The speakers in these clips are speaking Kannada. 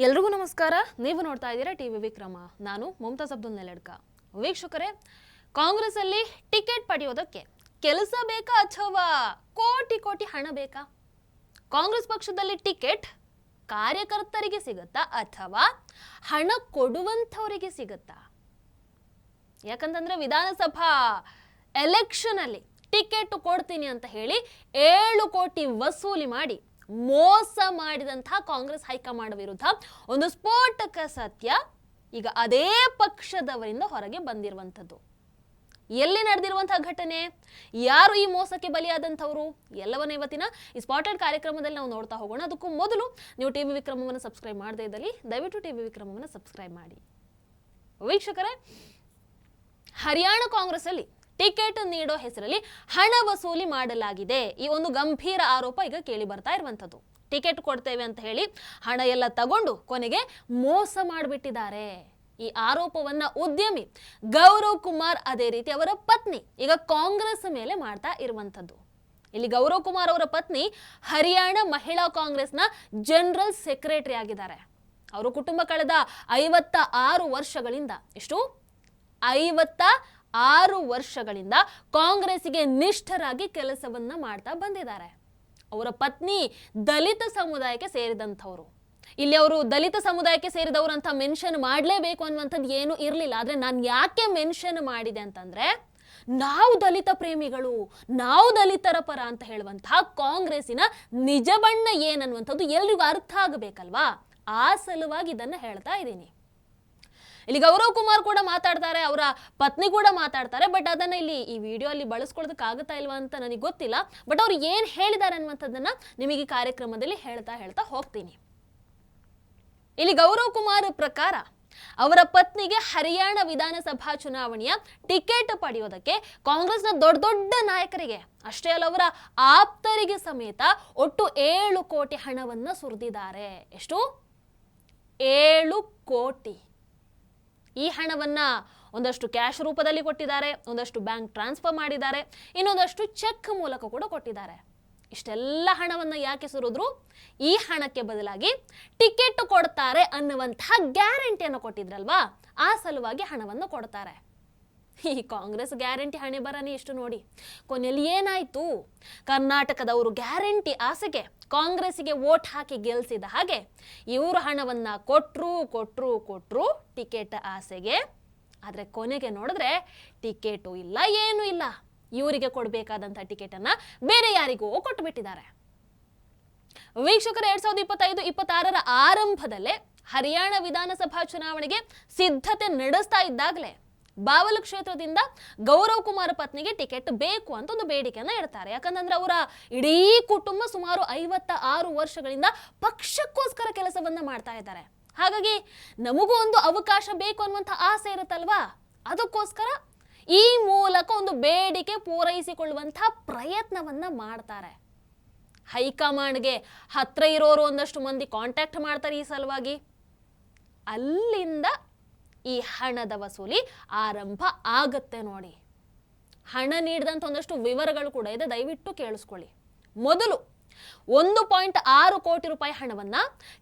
ಎಲ್ರಿಗೂ ನಮಸ್ಕಾರ. ನೀವು ನೋಡ್ತಾ ಇದ್ದೀರಾ ಟಿವಿ ವಿಕ್ರಮ. ನಾನು ಮುಮ್ತಾಜ್ ಅಬ್ದುಲ್ ನೆಲಡ್ಕ. ವೀಕ್ಷಕರೇ, ಕಾಂಗ್ರೆಸ್ ಅಲ್ಲಿ ಟಿಕೆಟ್ ಪಡೆಯೋದಕ್ಕೆ ಕೆಲಸ ಬೇಕಾ ಅಥವಾ ಕೋಟಿ ಕೋಟಿ ಹಣ ಬೇಕಾ? ಕಾಂಗ್ರೆಸ್ ಪಕ್ಷದಲ್ಲಿ ಟಿಕೆಟ್ ಕಾರ್ಯಕರ್ತರಿಗೆ ಸಿಗುತ್ತಾ ಅಥವಾ ಹಣ ಕೊಡುವಂಥವರಿಗೆ ಸಿಗುತ್ತಾ? ಯಾಕಂತಂದ್ರೆ ವಿಧಾನಸಭಾ ಎಲೆಕ್ಷನ್ ಅಲ್ಲಿ ಟಿಕೆಟ್ ಕೊಡ್ತೀನಿ ಅಂತ ಹೇಳಿ 7 ಕೋಟಿ ವಸೂಲಿ ಮಾಡಿ ಮೋಸ ಮಾಡಿದಂತಹ ಕಾಂಗ್ರೆಸ್ ಹೈಕಮಾಂಡ್ ವಿರುದ್ಧ ಒಂದು ಸ್ಫೋಟಕ ಸತ್ಯ ಈಗ ಅದೇ ಪಕ್ಷದವರಿಂದ ಹೊರಗೆ ಬಂದಿರುವಂಥದ್ದು. ಎಲ್ಲಿ ನಡೆದಿರುವಂತಹ ಘಟನೆ, ಯಾರು ಈ ಮೋಸಕ್ಕೆ ಬಲಿಯಾದಂಥವರು ಎಲ್ಲವನ್ನ ಇವತ್ತಿನ ಈ ಸ್ಪಾಟೆಡ್ ಕಾರ್ಯಕ್ರಮದಲ್ಲಿ ನಾವು ನೋಡ್ತಾ ಹೋಗೋಣ. ಅದಕ್ಕೂ ಮೊದಲು ನೀವು ಟಿವಿ ವಿಕ್ರಮವನ್ನು ಸಬ್ಸ್ಕ್ರೈಬ್ ಮಾಡದೇ ಇದ್ದಲ್ಲಿ ದಯವಿಟ್ಟು ಟಿವಿ ವಿಕ್ರಮವನ್ನು ಸಬ್ಸ್ಕ್ರೈಬ್ ಮಾಡಿ. ವೀಕ್ಷಕರೇ, ಹರಿಯಾಣ ಕಾಂಗ್ರೆಸ್ ಅಲ್ಲಿ ಟಿಕೆಟ್ ನೀಡೋ ಹೆಸರಲ್ಲಿ ಹಣ ವಸೂಲಿ ಮಾಡಲಾಗಿದೆ. ಈ ಒಂದು ಗಂಭೀರ ಆರೋಪ ಈಗ ಕೇಳಿ ಬರ್ತಾ ಇರುವಂಥದ್ದು. ಟಿಕೆಟ್ ಕೊಡ್ತೇವೆ ಅಂತ ಹೇಳಿ ಹಣ ಎಲ್ಲ ತಗೊಂಡು ಕೊನೆಗೆ ಮೋಸ ಮಾಡಿಬಿಟ್ಟಿದ್ದಾರೆ. ಈ ಆರೋಪವನ್ನ ಉದ್ಯಮಿ ಗೌರವ್ ಕುಮಾರ್, ಅದೇ ರೀತಿ ಅವರ ಪತ್ನಿ ಈಗ ಕಾಂಗ್ರೆಸ್ ಮೇಲೆ ಮಾಡ್ತಾ ಇರುವಂಥದ್ದು. ಇಲ್ಲಿ ಗೌರವ್ ಕುಮಾರ್ ಅವರ ಪತ್ನಿ ಹರಿಯಾಣ ಮಹಿಳಾ ಕಾಂಗ್ರೆಸ್ನ ಜನರಲ್ ಸೆಕ್ರೆಟರಿ ಆಗಿದ್ದಾರೆ. ಅವರು ಕುಟುಂಬ ಕಳೆದ 56 ವರ್ಷಗಳಿಂದ 56 ವರ್ಷಗಳಿಂದ ಕಾಂಗ್ರೆಸ್ಸಿಗೆ ನಿಷ್ಠರಾಗಿ ಕೆಲಸವನ್ನ ಮಾಡ್ತಾ ಬಂದಿದ್ದಾರೆ. ಅವರ ಪತ್ನಿ ದಲಿತ ಸಮುದಾಯಕ್ಕೆ ಸೇರಿದಂಥವರು. ಇಲ್ಲಿ ಅವರು ದಲಿತ ಸಮುದಾಯಕ್ಕೆ ಸೇರಿದವರು ಅಂತ ಮೆನ್ಷನ್ ಮಾಡಲೇಬೇಕು ಅನ್ನುವಂಥದ್ದು ಏನು ಇರಲಿಲ್ಲ. ಆದರೆ ನಾನು ಯಾಕೆ ಮೆನ್ಷನ್ ಮಾಡಿದೆ ಅಂತಂದ್ರೆ, ನಾವು ದಲಿತ ಪ್ರೇಮಿಗಳು, ನಾವು ದಲಿತರ ಪರ ಅಂತ ಹೇಳುವಂತಹ ಕಾಂಗ್ರೆಸ್ಸಿನ ನಿಜ ಬಣ್ಣ ಏನನ್ನುವಂಥದ್ದು ಎಲ್ರಿಗೂ ಅರ್ಥ ಆಗಬೇಕಲ್ವಾ? ಆ ಸಲುವಾಗಿ ಇದನ್ನ ಹೇಳ್ತಾ ಇದ್ದೀನಿ. ಇಲ್ಲಿ ಗೌರವ್ ಕುಮಾರ್ ಕೂಡ ಮಾತಾಡ್ತಾರೆ, ಅವರ ಪತ್ನಿ ಕೂಡ ಮಾತಾಡ್ತಾರೆ. ಬಟ್ ಅದನ್ನ ಇಲ್ಲಿ ಈ ವಿಡಿಯೋ ಅಲ್ಲಿ ಬಳಸ್ಕೊಳ್ಳೋದಕ್ಕೆ ಆಗುತ್ತಾ ಇಲ್ವಾ ಅಂತ ನನಗೆ ಗೊತ್ತಿಲ್ಲ. ಬಟ್ ಅವ್ರು ಏನ್ ಹೇಳಿದ್ದಾರೆ ಅನ್ನುವಂಥದ್ದನ್ನ ನಿಮಗೆ ಈ ಕಾರ್ಯಕ್ರಮದಲ್ಲಿ ಹೇಳ್ತಾ ಹೋಗ್ತೀನಿ. ಇಲ್ಲಿ ಗೌರವ್ ಕುಮಾರ್ ಪ್ರಕಾರ ಅವರ ಪತ್ನಿಗೆ ಹರಿಯಾಣ ವಿಧಾನಸಭಾ ಚುನಾವಣೆಯ ಟಿಕೆಟ್ ಪಡೆಯೋದಕ್ಕೆ ಕಾಂಗ್ರೆಸ್ನ ದೊಡ್ಡ ನಾಯಕರಿಗೆ ಅಷ್ಟೇ ಅಲ್ಲ, ಅವರ ಆಪ್ತರಿಗೆ ಸಮೇತ ಒಟ್ಟು 7 ಕೋಟಿ ಹಣವನ್ನ ಸುರಿದಿದ್ದಾರೆ. ಎಷ್ಟು? 7 ಕೋಟಿ. ಈ ಹಣವನ್ನ ಒಂದಷ್ಟು ಕ್ಯಾಶ್ ರೂಪದಲ್ಲಿ ಕೊಟ್ಟಿದ್ದಾರೆ, ಒಂದಷ್ಟು ಬ್ಯಾಂಕ್ ಟ್ರಾನ್ಸ್ಫರ್ ಮಾಡಿದ್ದಾರೆ, ಇನ್ನೊಂದಷ್ಟು ಚೆಕ್ ಮೂಲಕ ಕೂಡ ಕೊಟ್ಟಿದ್ದಾರೆ. ಇಷ್ಟೆಲ್ಲ ಹಣವನ್ನ ಯಾಕೆ ಸುರಿದ್ರು? ಈ ಹಣಕ್ಕೆ ಬದಲಾಗಿ ಟಿಕೆಟ್ ಕೊಡ್ತಾರೆ ಅನ್ನುವಂತಹ ಗ್ಯಾರಂಟಿಯನ್ನು ಕೊಟ್ಟಿದ್ರಲ್ವಾ, ಆ ಸಲುವಾಗಿ ಹಣವನ್ನು ಕೊಡ್ತಾರೆ. ಈ ಕಾಂಗ್ರೆಸ್ ಗ್ಯಾರಂಟಿ ಹಣೆ ಬರನೇ ಇಷ್ಟು ನೋಡಿ. ಕೊನೆಯಲ್ಲಿ ಏನಾಯ್ತು? ಕರ್ನಾಟಕದವರು ಗ್ಯಾರಂಟಿ ಆಸೆಗೆ ಕಾಂಗ್ರೆಸ್ಸಿಗೆ ವೋಟ್ ಹಾಕಿ ಗೆಲ್ಸಿದ ಹಾಗೆ ಇವರು ಹಣವನ್ನ ಕೊಟ್ರು ಟಿಕೆಟ್ ಆಸೆಗೆ. ಆದ್ರೆ ಕೊನೆಗೆ ನೋಡಿದ್ರೆ ಟಿಕೆಟು ಇಲ್ಲ, ಏನೂ ಇಲ್ಲ. ಇವರಿಗೆ ಕೊಡಬೇಕಾದಂತಹ ಟಿಕೆಟ್ ಅನ್ನ ಬೇರೆ ಯಾರಿಗೋ ಕೊಟ್ಟುಬಿಟ್ಟಿದ್ದಾರೆ. ವೀಕ್ಷಕರು, 2025-26 ಆರಂಭದಲ್ಲೇ ಹರಿಯಾಣ ವಿಧಾನಸಭಾ ಚುನಾವಣೆಗೆ ಸಿದ್ಧತೆ ನಡೆಸ್ತಾ ಇದ್ದಾಗಲೇ ಬಾವಲ್ ಕ್ಷೇತ್ರದಿಂದ ಗೌರವ್ ಕುಮಾರ್ ಪತ್ನಿಗೆ ಟಿಕೆಟ್ ಬೇಕು ಅಂತ ಒಂದು ಬೇಡಿಕೆಯನ್ನ ಇಡ್ತಾರೆ. ಯಾಕಂದ್ರೆ ಅವರ ಇಡೀ ಕುಟುಂಬ ಸುಮಾರು 56 ವರ್ಷಗಳಿಂದ ಪಕ್ಷಕ್ಕೋಸ್ಕರ ಕೆಲಸವನ್ನ ಮಾಡ್ತಾ ಇದ್ದಾರೆ. ಹಾಗಾಗಿ ನಮಗೂ ಒಂದು ಅವಕಾಶ ಬೇಕು ಅನ್ನುವಂಥ ಆಸೆ ಇರುತ್ತಲ್ವಾ, ಅದಕ್ಕೋಸ್ಕರ ಈ ಮೂಲಕ ಒಂದು ಬೇಡಿಕೆ ಪೂರೈಸಿಕೊಳ್ಳುವಂತಹ ಪ್ರಯತ್ನವನ್ನ ಮಾಡ್ತಾರೆ. ಹೈಕಮಾಂಡ್ಗೆ ಹತ್ರ ಇರೋರು ಒಂದಷ್ಟು ಮಂದಿ ಕಾಂಟ್ಯಾಕ್ಟ್ ಮಾಡ್ತಾರೆ ಈ ಸಲುವಾಗಿ. ಅಲ್ಲಿಂದ ಈ ಹಣದ ವಸೂಲಿ ಆರಂಭ ಆಗತ್ತೆ ನೋಡಿ. ಹಣ ನೀಡಿದಂಥ ಒಂದಷ್ಟು ವಿವರಗಳು ಕೂಡ ಇದೆ, ದಯವಿಟ್ಟು ಕೇಳಿಸ್ಕೊಳ್ಳಿ. ಮೊದಲು 1.6 ಕೋಟಿ ರೂಪಾಯಿ ಹಣವನ್ನ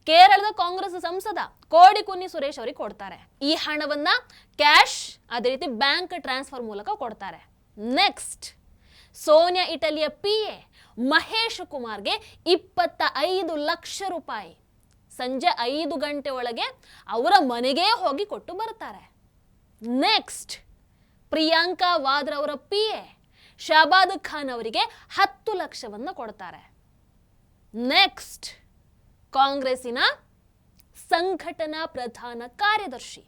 ಕೇರಳದ ಕಾಂಗ್ರೆಸ್ ಸಂಸದ ಕೋಡಿಕುನ್ನಿ ಸುರೇಶ್ ಅವರಿಗೆ ಕೊಡ್ತಾರೆ. ಈ ಹಣವನ್ನ ಕ್ಯಾಶ್, ಅದೇ ರೀತಿ ಬ್ಯಾಂಕ್ ಟ್ರಾನ್ಸ್ಫರ್ ಮೂಲಕ ಕೊಡ್ತಾರೆ. ನೆಕ್ಸ್ಟ್, ಸೋನಿಯಾ ಇಟಲಿಯ PA ಮಹೇಶ್ ಕುಮಾರ್ಗೆ 25 ಲಕ್ಷ ರೂಪಾಯಿ ಸಂಜೆ 5 ಗಂಟೆ ಒಳಗೆ ಅವರ ಮನೆಗೆ ಹೋಗಿ ಕೊಟ್ಟು ಬರ್ತಾರೆ. ನೆಕ್ಸ್ಟ್, ಪ್ರಿಯಾಂಕಾ ವಾದ್ರಾ ಅವರ PA ಶಹಬಾದ್ ಖಾನ್ ಅವರಿಗೆ 10 ಲಕ್ಷವನ್ನ ಕೊಡ್ತಾರೆ. ನೆಕ್ಸ್ಟ್, ಕಾಂಗ್ರೆಸ್ಸಿನ ಸಂಘಟನಾ ಪ್ರಧಾನ ಕಾರ್ಯದರ್ಶಿ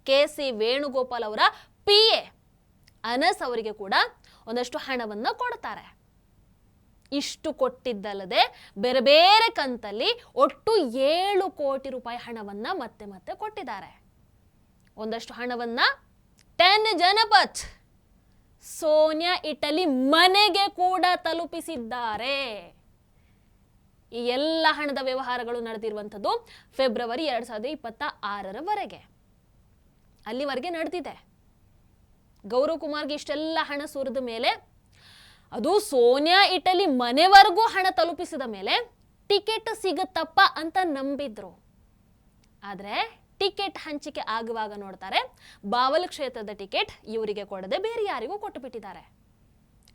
KC ವೇಣುಗೋಪಾಲ್ ಅವರ PA ಅನಸ್ ಅವರಿಗೆ ಕೂಡ ಒಂದಷ್ಟು ಹಣವನ್ನ ಕೊಡ್ತಾರೆ. ಇಷ್ಟು ಕೊಟ್ಟಿದ್ದಲ್ಲದೆ ಬೇರೆ ಬೇರೆ ಕಂತಲ್ಲಿ ಒಟ್ಟು 7 ಕೋಟಿ ರೂಪಾಯಿ ಹಣವನ್ನ ಮತ್ತೆ ಕೊಟ್ಟಿದ್ದಾರೆ. ಒಂದಷ್ಟು ಹಣವನ್ನ 10 ಜನಪಥ್ ಸೋನಿಯಾ ಇಟಲಿ ಮನೆಗೆ ಕೂಡ ತಲುಪಿಸಿದ್ದಾರೆ. ಈ ಎಲ್ಲ ಹಣದ ವ್ಯವಹಾರಗಳು ನಡೆದಿರುವಂಥದ್ದು ಫೆಬ್ರವರಿ 2026 ಅಲ್ಲಿವರೆಗೆ ನಡೆದಿದೆ. ಗೌರವ್ ಕುಮಾರ್ಗೆ ಇಷ್ಟೆಲ್ಲ ಹಣ ಸುರಿದ ಮೇಲೆ, ಅದು ಸೋನಿಯಾ ಇಟಲಿ ಮನೆವರೆಗೂ ಹಣ ತಲುಪಿಸಿದ ಮೇಲೆ ಟಿಕೆಟ್ ಸಿಗುತ್ತಪ್ಪ ಅಂತ ನಂಬಿದ್ರು. ಆದರೆ ಟಿಕೆಟ್ ಹಂಚಿಕೆ ಆಗುವಾಗ ನೋಡ್ತಾರೆ ಬಾವಲ್ ಕ್ಷೇತ್ರದ ಟಿಕೆಟ್ ಇವರಿಗೆ ಕೊಡದೆ ಬೇರೆ ಯಾರಿಗೂ ಕೊಟ್ಟು ಬಿಟ್ಟಿದ್ದಾರೆ.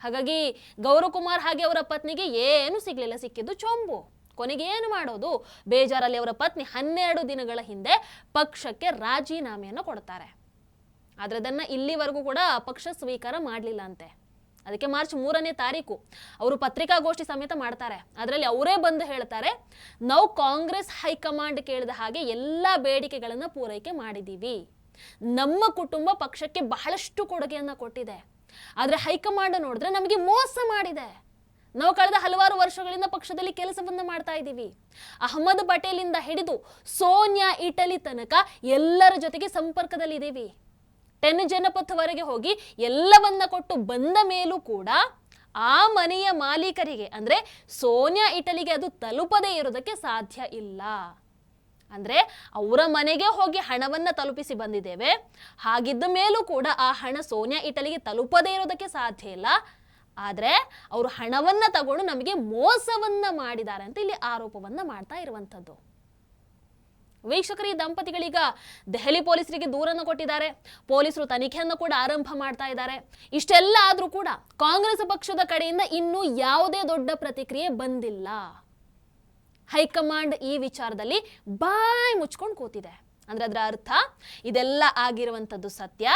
ಹಾಗಾಗಿ ಗೌರವಕುಮಾರ್ ಹಾಗೆ ಅವರ ಪತ್ನಿಗೆ ಏನು ಸಿಗ್ಲಿಲ್ಲ, ಸಿಕ್ಕಿದ್ದು ಚೊಂಬು. ಕೊನೆಗೆ ಏನು ಮಾಡೋದು, ಬೇಜಾರಲ್ಲಿ ಅವರ ಪತ್ನಿ 12 ದಿನಗಳ ಹಿಂದೆ ಪಕ್ಷಕ್ಕೆ ರಾಜೀನಾಮೆಯನ್ನು ಕೊಡ್ತಾರೆ. ಆದರೆ ಅದನ್ನು ಇಲ್ಲಿವರೆಗೂ ಕೂಡ ಪಕ್ಷ ಸ್ವೀಕಾರ ಮಾಡಲಿಲ್ಲ ಅಂತೆ. ಅದಕ್ಕೆ ಮಾರ್ಚ್ 3ನೇ ತಾರೀಕು ಅವರು ಪತ್ರಿಕಾಗೋಷ್ಠಿ ಸಮೇತ ಮಾಡ್ತಾರೆ. ಅದರಲ್ಲಿ ಅವರೇ ಬಂದು ಹೇಳ್ತಾರೆ, ನಾವು ಕಾಂಗ್ರೆಸ್ ಹೈಕಮಾಂಡ್ ಕೇಳಿದ ಹಾಗೆ ಎಲ್ಲ ಬೇಡಿಕೆಗಳನ್ನು ಪೂರೈಕೆ ಮಾಡಿದ್ದೀವಿ. ನಮ್ಮ ಕುಟುಂಬ ಪಕ್ಷಕ್ಕೆ ಬಹಳಷ್ಟು ಕೊಡುಗೆಯನ್ನು ಕೊಟ್ಟಿದೆ. ಆದರೆ ಹೈಕಮಾಂಡ್ ನೋಡಿದ್ರೆ ನಮಗೆ ಮೋಸ ಮಾಡಿದೆ. ನಾವು ಕಳೆದ ಹಲವಾರು ವರ್ಷಗಳಿಂದ ಪಕ್ಷದಲ್ಲಿ ಕೆಲಸವನ್ನ ಮಾಡ್ತಾ ಇದ್ದೀವಿ. ಅಹಮದ್ ಪಟೇಲಿಂದ ಹಿಡಿದು ಸೋನಿಯಾ ಇಟಲಿ ತನಕ ಎಲ್ಲರ ಜೊತೆಗೆ ಸಂಪರ್ಕದಲ್ಲಿ ಇದ್ದೀವಿ. 10 ಜನಪಥವರೆಗೆ ಹೋಗಿ ಎಲ್ಲವನ್ನ ಕೊಟ್ಟು ಬಂದ ಮೇಲೂ ಕೂಡ ಆ ಮನೆಯ ಮಾಲೀಕರಿಗೆ ಅಂದ್ರೆ ಸೋನಿಯಾ ಇಟಲಿಗೆ ಅದು ತಲುಪದೇ ಇರೋದಕ್ಕೆ ಸಾಧ್ಯ ಇಲ್ಲ. ಅಂದ್ರೆ ಅವರ ಮನೆಗೆ ಹೋಗಿ ಹಣವನ್ನ ತಲುಪಿಸಿ ಬಂದಿದ್ದೇವೆ, ಹಾಗಿದ್ದ ಮೇಲೂ ಕೂಡ ಆ ಹಣ ಸೋನಿಯಾ ಇಟಲಿಗೆ ತಲುಪದೇ ಇರೋದಕ್ಕೆ ಸಾಧ್ಯ ಇಲ್ಲ. ಆದ್ರೆ ಅವರು ಹಣವನ್ನ ತಗೊಂಡು ನಮಗೆ ಮೋಸವನ್ನ ಮಾಡಿದ್ದಾರೆ ಅಂತ ಇಲ್ಲಿ ಆರೋಪವನ್ನ ಮಾಡ್ತಾ ಇರುವಂತದ್ದು. ವೀಕ್ಷಕರು, ಈ ದಂಪತಿಗಳೀಗ ದೆಹಲಿ ಪೊಲೀಸರಿಗೆ ದೂರನ್ನು ಕೊಟ್ಟಿದ್ದಾರೆ. ಪೊಲೀಸರು ತನಿಖೆಯನ್ನು ಕೂಡ ಆರಂಭ ಮಾಡ್ತಾ ಇದ್ದಾರೆ. ಇಷ್ಟೆಲ್ಲ ಆದ್ರೂ ಕೂಡ ಕಾಂಗ್ರೆಸ್ ಪಕ್ಷದ ಕಡೆಯಿಂದ ಇನ್ನೂ ಯಾವುದೇ ದೊಡ್ಡ ಪ್ರತಿಕ್ರಿಯೆ ಬಂದಿಲ್ಲ. ಹೈಕಮಾಂಡ್ ಈ ವಿಚಾರದಲ್ಲಿ ಬಾಯ್ ಮುಚ್ಕೊಂಡು ಕೂತಿದೆ. ಅಂದ್ರೆ ಅದರ ಅರ್ಥ ಇದೆಲ್ಲ ಆಗಿರುವಂತದ್ದು ಸತ್ಯ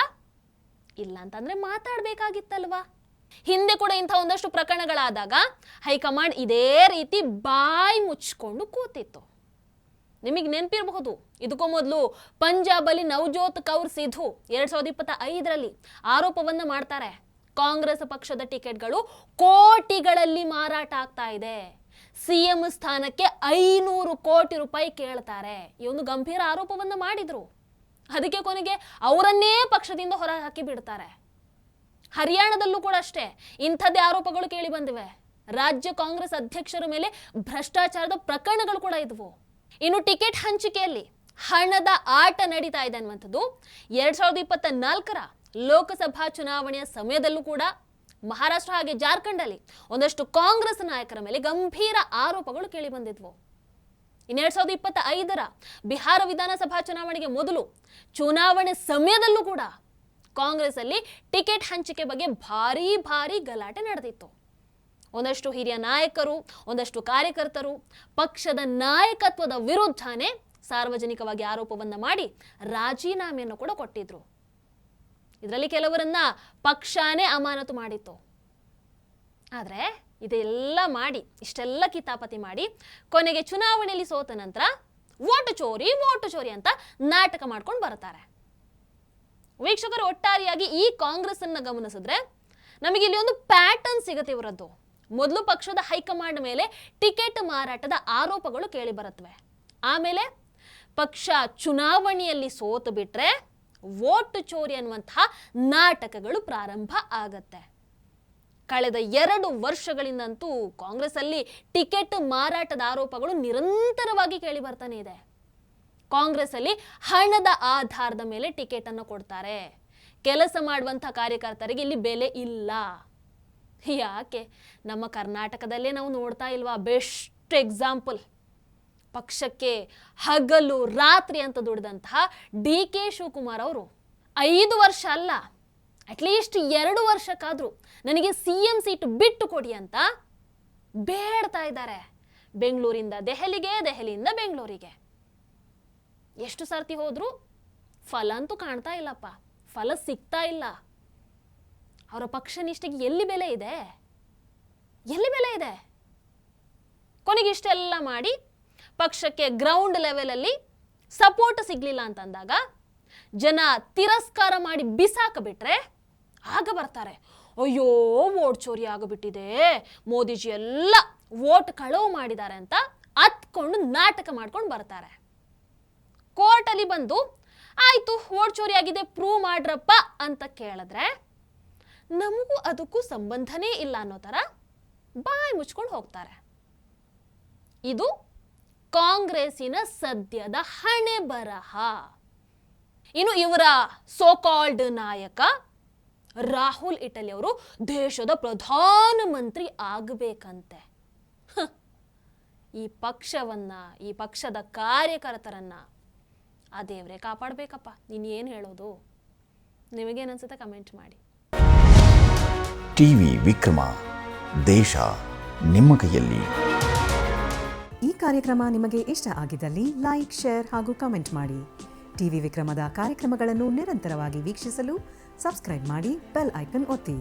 ಇಲ್ಲ ಅಂತಂದ್ರೆ ಮಾತಾಡ್ಬೇಕಾಗಿತ್ತಲ್ವಾ. ಹಿಂದೆ ಕೂಡ ಇಂಥ ಒಂದಷ್ಟು ಪ್ರಕರಣಗಳಾದಾಗ ಹೈಕಮಾಂಡ್ ಇದೇ ರೀತಿ ಬಾಯ್ ಮುಚ್ಕೊಂಡು ಕೂತಿತ್ತು. ನಿಮಗೆ ನೆನಪಿರಬಹುದು, ಇದಕ್ಕೂ ಮೊದಲು ಪಂಜಾಬ್ ಅಲ್ಲಿ ನವಜೋತ್ ಕೌರ್ ಸಿಧು 2025ರಲ್ಲಿ ಆರೋಪವನ್ನ ಮಾಡ್ತಾರೆ, ಕಾಂಗ್ರೆಸ್ ಪಕ್ಷದ ಟಿಕೆಟ್ಗಳು ಕೋಟಿಗಳಲ್ಲಿ ಮಾರಾಟ ಆಗ್ತಾ ಇದೆ, ಸಿಎಂ ಸ್ಥಾನಕ್ಕೆ 500 ಕೋಟಿ ರೂಪಾಯಿ ಕೇಳ್ತಾರೆ. ಈ ಒಂದು ಗಂಭೀರ ಆರೋಪವನ್ನ ಮಾಡಿದ್ರು. ಅದಕ್ಕೆ ಕೊನೆಗೆ ಅವರನ್ನೇ ಪಕ್ಷದಿಂದ ಹೊರ ಹಾಕಿ ಬಿಡ್ತಾರೆ. ಹರಿಯಾಣದಲ್ಲೂ ಕೂಡ ಅಷ್ಟೇ ಇಂಥದ್ದೇ ಆರೋಪಗಳು ಕೇಳಿ ಬಂದಿವೆ. ರಾಜ್ಯ ಕಾಂಗ್ರೆಸ್ ಅಧ್ಯಕ್ಷರ ಮೇಲೆ ಭ್ರಷ್ಟಾಚಾರದ ಪ್ರಕರಣಗಳು ಕೂಡ ಇದ್ವು. ಇನ್ನು ಟಿಕೆಟ್ ಹಂಚಿಕೆಯಲ್ಲಿ ಹಣದ ಆಟ ನಡೀತಾ ಇದೆ ಅನ್ನುವಂಥದ್ದು 2024ರ ಲೋಕಸಭಾ ಚುನಾವಣೆಯ ಸಮಯದಲ್ಲೂ ಕೂಡ ಮಹಾರಾಷ್ಟ್ರ ಹಾಗೆ ಜಾರ್ಖಂಡ್ ಅಲ್ಲಿ ಒಂದಷ್ಟು ಕಾಂಗ್ರೆಸ್ ನಾಯಕರ ಮೇಲೆ ಗಂಭೀರ ಆರೋಪಗಳು ಕೇಳಿ ಬಂದಿದ್ವು. ಇನ್ನು 2025ರ ಬಿಹಾರ ವಿಧಾನಸಭಾ ಚುನಾವಣೆಗೆ ಮೊದಲು ಚುನಾವಣೆ ಸಮಯದಲ್ಲೂ ಕೂಡ ಕಾಂಗ್ರೆಸ್ ಅಲ್ಲಿ ಟಿಕೆಟ್ ಹಂಚಿಕೆ ಬಗ್ಗೆ ಭಾರಿ ಗಲಾಟೆ ನಡೆದಿತ್ತು. ಒಂದಷ್ಟು ಹಿರಿಯ ನಾಯಕರು, ಒಂದಷ್ಟು ಕಾರ್ಯಕರ್ತರು ಪಕ್ಷದ ನಾಯಕತ್ವದ ವಿರುದ್ಧನೇ ಸಾರ್ವಜನಿಕವಾಗಿ ಆರೋಪವನ್ನ ಮಾಡಿ ರಾಜೀನಾಮೆಯನ್ನು ಕೂಡ ಕೊಟ್ಟಿದ್ರು. ಇದರಲ್ಲಿ ಕೆಲವರನ್ನ ಪಕ್ಷನೇ ಅಮಾನತು ಮಾಡಿತ್ತು. ಆದ್ರೆ ಇದೆಲ್ಲ ಮಾಡಿ, ಇಷ್ಟೆಲ್ಲ ಕಿತಾಪತಿ ಮಾಡಿ ಕೊನೆಗೆ ಚುನಾವಣೆಯಲ್ಲಿ ಸೋತ ನಂತರ ವೋಟು ಚೋರಿ ಅಂತ ನಾಟಕ ಮಾಡ್ಕೊಂಡು ಬರ್ತಾರೆ. ವೀಕ್ಷಕರು, ಒಟ್ಟಾರೆಯಾಗಿ ಈ ಕಾಂಗ್ರೆಸ್ ಅನ್ನ ಗಮನಿಸಿದ್ರೆ ನಮಗೆ ಇಲ್ಲಿ ಒಂದು ಪ್ಯಾಟರ್ನ್ ಸಿಗುತ್ತೆ ಇವರದ್ದು. ಮೊದಲು ಪಕ್ಷದ ಹೈಕಮಾಂಡ್ ಮೇಲೆ ಟಿಕೆಟ್ ಮಾರಾಟದ ಆರೋಪಗಳು ಕೇಳಿ ಬರುತ್ತವೆ. ಆಮೇಲೆ ಪಕ್ಷ ಚುನಾವಣೆಯಲ್ಲಿ ಸೋತು ಬಿಟ್ರೆ ವೋಟ್ ಚೋರಿ ಅನ್ನುವಂತಹ ನಾಟಕಗಳು ಪ್ರಾರಂಭ ಆಗತ್ತೆ. ಕಳೆದ 2 ವರ್ಷಗಳಿಂದಂತೂ ಕಾಂಗ್ರೆಸ್ ಅಲ್ಲಿ ಟಿಕೆಟ್ ಮಾರಾಟದ ಆರೋಪಗಳು ನಿರಂತರವಾಗಿ ಕೇಳಿ ಬರ್ತಾನೆ ಇದೆ. ಕಾಂಗ್ರೆಸ್ ಅಲ್ಲಿ ಹಣದ ಆಧಾರದ ಮೇಲೆ ಟಿಕೆಟ್ ಅನ್ನು ಕೊಡ್ತಾರೆ. ಕೆಲಸ ಮಾಡುವಂತಹ ಕಾರ್ಯಕರ್ತರಿಗೆ ಇಲ್ಲಿ ಬೆಲೆ ಇಲ್ಲ. ಯಾಕೆ? ನಮ್ಮ ಕರ್ನಾಟಕದಲ್ಲೇ ನಾವು ನೋಡ್ತಾ ಇಲ್ವಾ? ಬೆಸ್ಟ್ ಎಕ್ಸಾಂಪಲ್, ಪಕ್ಷಕ್ಕೆ ಹಗಲು ರಾತ್ರಿ ಅಂತ ದುಡಿದಂತಹ DK ಶಿವಕುಮಾರ್ ಅವರು 5 ವರ್ಷ ಅಲ್ಲ, ಅಟ್ಲೀಸ್ಟ್ 2 ವರ್ಷಕ್ಕಾದ್ರೂ ನನಗೆ CM ಸೀಟ್ ಬಿಟ್ಟು ಕೊಡಿ ಅಂತ ಬೇಡ್ತಾ ಇದ್ದಾರೆ. ಬೆಂಗಳೂರಿಂದ ದೆಹಲಿಗೆ, ದೆಹಲಿಯಿಂದ ಬೆಂಗಳೂರಿಗೆ ಎಷ್ಟು ಸರ್ತಿ ಹೋದ್ರು ಫಲ ಅಂತೂ ಕಾಣ್ತಾ ಇಲ್ಲಪ್ಪ, ಫಲ ಸಿಗ್ತಾ ಇಲ್ಲ. ಅವರ ಪಕ್ಷ ನಿಷ್ಠೆಗೆ ಎಲ್ಲಿ ಬೆಲೆ ಇದೆ? ಕೊನೆಗೆ ಇಷ್ಟೆಲ್ಲ ಮಾಡಿ ಪಕ್ಷಕ್ಕೆ ಗ್ರೌಂಡ್ ಲೆವೆಲ್ ಅಲ್ಲಿ ಸಪೋರ್ಟ್ ಸಿಗ್ಲಿಲ್ಲ ಅಂತಂದಾಗ, ಜನ ತಿರಸ್ಕಾರ ಮಾಡಿ ಬಿಸಾಕ ಬಿಟ್ರೆ ಆಗ ಬರ್ತಾರೆ, ಅಯ್ಯೋ ವೋಟ್ ಚೋರಿ ಆಗಿಬಿಟ್ಟಿದೆ, ಮೋದಿಜಿ ಎಲ್ಲ ವೋಟ್ ಕಳವು ಮಾಡಿದ್ದಾರೆ ಅಂತ ಹತ್ಕೊಂಡು ನಾಟಕ ಮಾಡ್ಕೊಂಡು ಬರ್ತಾರೆ. ಕೋರ್ಟ್ ಅಲ್ಲಿ ಬಂದು ಆಯ್ತು ವೋಟ್ ಚೋರಿ ಆಗಿದೆ ಪ್ರೂವ್ ಮಾಡ್ರಪ್ಪ ಅಂತ ಕೇಳಿದ್ರೆ ನಮಗೂ ಅದಕ್ಕೂ ಸಂಬಂಧನೇ ಇಲ್ಲ ಅನ್ನೋ ತರ ಬಾಯಿ ಮುಚ್ಕೊಂಡು ಹೋಗ್ತಾರೆ. ಇದು ಕಾಂಗ್ರೆಸ್ಸಿನ ಸದ್ಯದ ಹಣೆ ಬರಹ. ಇನ್ನು ಇವರ ಸೋ ಕಾಲ್ಡ್ ನಾಯಕ ರಾಹುಲ್ ಇಟಲಿ ಅವರು ದೇಶದ ಪ್ರಧಾನಮಂತ್ರಿ ಆಗಬೇಕಂತೆ. ಈ ಪಕ್ಷವನ್ನ, ಈ ಪಕ್ಷದ ಕಾರ್ಯಕರ್ತರನ್ನ ಆ ದೇವರೇ ಕಾಪಾಡಬೇಕಪ್ಪ. ನೀನು ಏನು ಹೇಳೋದು? ನಿಮಗೇನು ಅನ್ಸುತ್ತೆ ಕಮೆಂಟ್ ಮಾಡಿ. ಟಿವಿ ವಿಕ್ರಮ, ದೇಶ ನಿಮ್ಮ ಕೈಯಲ್ಲಿ. ಈ ಕಾರ್ಯಕ್ರಮ ನಿಮಗೆ ಇಷ್ಟ ಆಗಿದ್ದಲ್ಲಿ ಲೈಕ್, ಶೇರ್ ಹಾಗೂ ಕಮೆಂಟ್ ಮಾಡಿ. ಟಿವಿ ವಿಕ್ರಮದ ಕಾರ್ಯಕ್ರಮಗಳನ್ನು ನಿರಂತರವಾಗಿ ವೀಕ್ಷಿಸಲು ಸಬ್ಸ್ಕ್ರೈಬ್ ಮಾಡಿ, ಬೆಲ್ ಐಕನ್ ಒತ್ತಿ.